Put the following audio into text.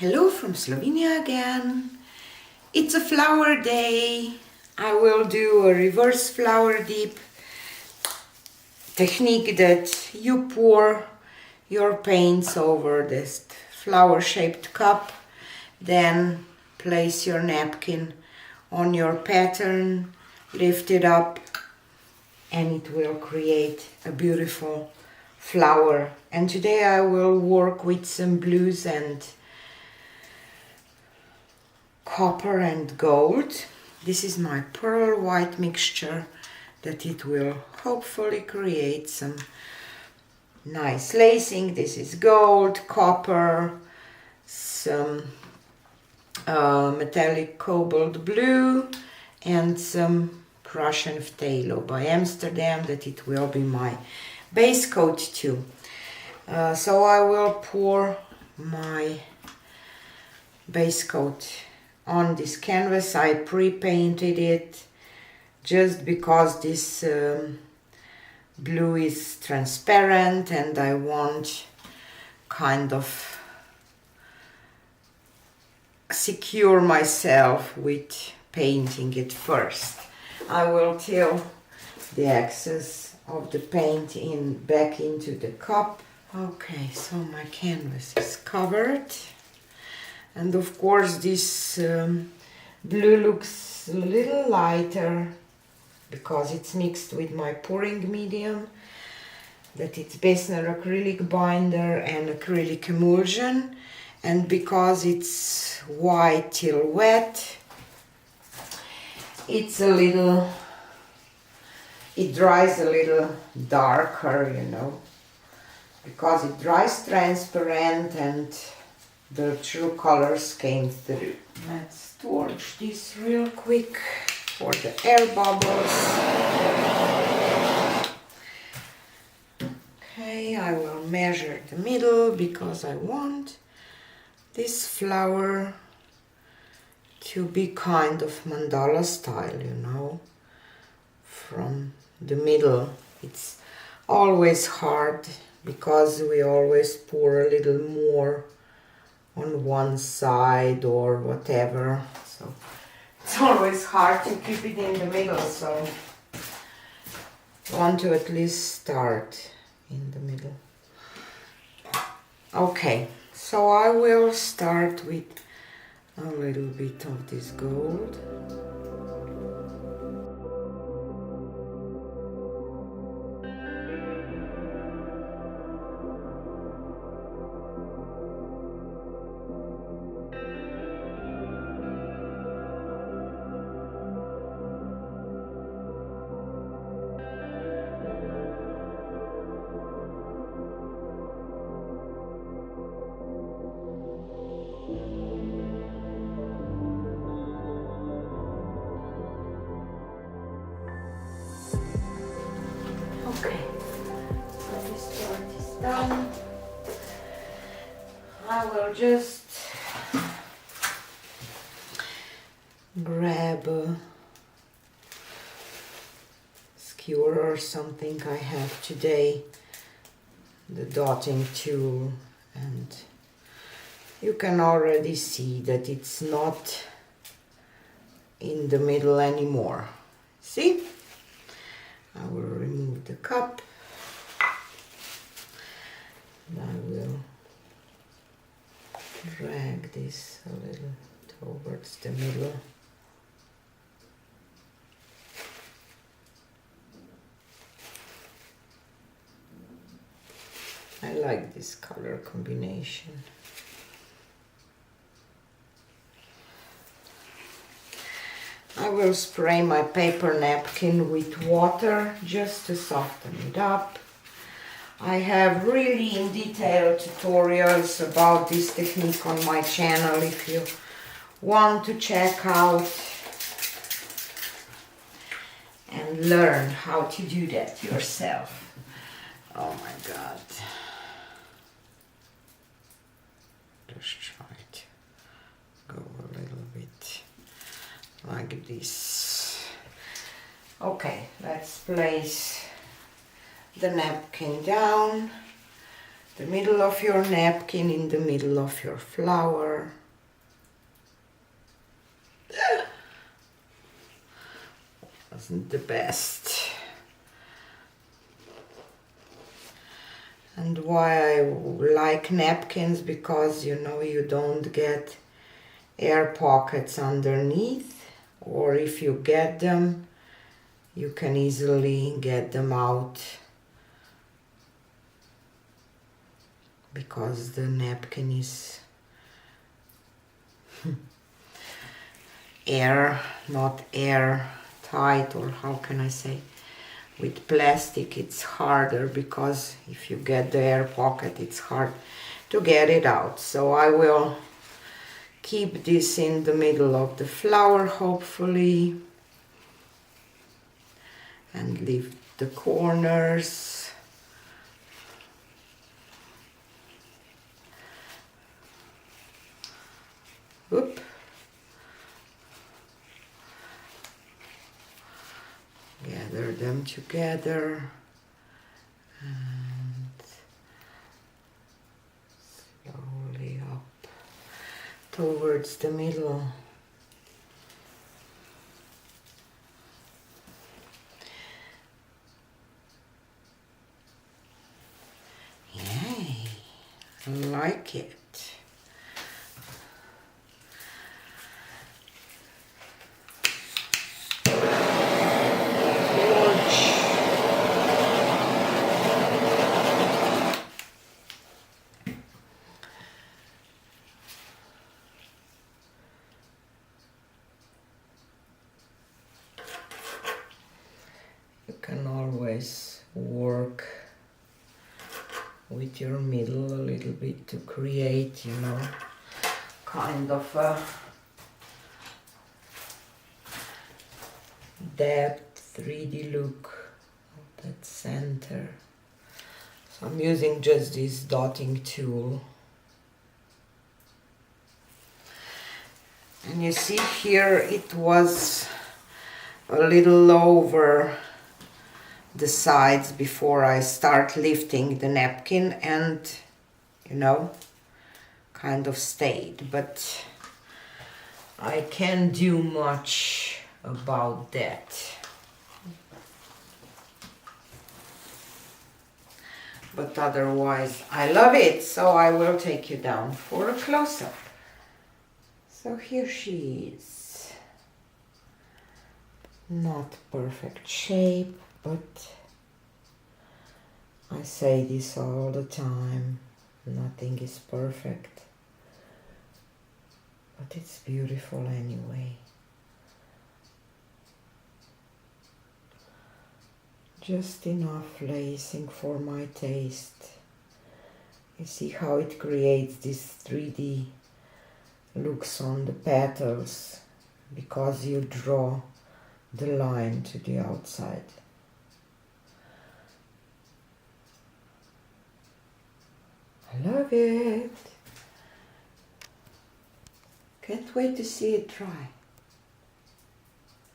Hello from Slovenia again. It's a flower day. I will do a reverse flower dip technique that you pour your paints over this flower shaped cup, then place your napkin on your pattern, lift it up, and it will create a beautiful flower. And today I will work with some blues and copper and gold. This is my pearl white mixture that it will hopefully create some nice lacing. This is gold, copper, some metallic cobalt blue, and some Prussian phthalo by Amsterdam that it will be my base coat too. So I will pour my base coat on this canvas. I pre-painted it just because this blue is transparent and I want kind of secure myself with painting it first. I will till the excess of the paint back into the cup. Okay, so my canvas is covered. And of course this blue looks a little lighter because it's mixed with my pouring medium, that it's Bessner acrylic binder and acrylic emulsion, and because it's white till wet, it dries a little darker, you know, because it dries transparent and the true colors came through. Let's torch this real quick for the air bubbles. Okay, I will measure the middle because I want this flower to be kind of mandala style, you know, from the middle. It's always hard because we always pour a little more on one side or whatever, so it's always hard to keep it in the middle, so I want to at least start in the middle. Okay, so I will start with a little bit of this gold. Okay, so this part is done. I will just grab a skewer or something I have today, the dotting tool, and you can already see that it's not in the middle anymore. See? I will remove the cup and I will drag this a little towards the middle. I like this color combination. I will spray my paper napkin with water just to soften it up. I have really in detail tutorials about this technique on my channel if you want to check out and learn how to do that yourself. Oh my God. Just try to go a little bit like this. Okay, let's place the napkin down the middle of your napkin, in the middle of your flower. Wasn't the best. And why I like napkins, because you know you don't get air pockets underneath, or if you get them, you can easily get them out because the napkin is not air tight, or how can I say? With plastic it's harder, because if you get the air pocket it's hard to get it out. So I will keep this in the middle of the flower, hopefully, and leave the corners. Oop. Gather them together and slowly up towards the middle. Yay, I like it. You can always work with your middle a little bit to create, you know, kind of a depth, 3D look of that center. So I'm using just this dotting tool. And you see here it was a little over the sides before I start lifting the napkin, and you know, kind of stayed, but I can't do much about that. But otherwise I love it, so I will take you down for a close-up. So here she is. Not perfect shape, but I say this all the time, nothing is perfect, but it's beautiful anyway. Just enough lacing for my taste. You see how it creates this 3D looks on the petals, because you draw the line to the outside. I love it. Can't wait to see it dry.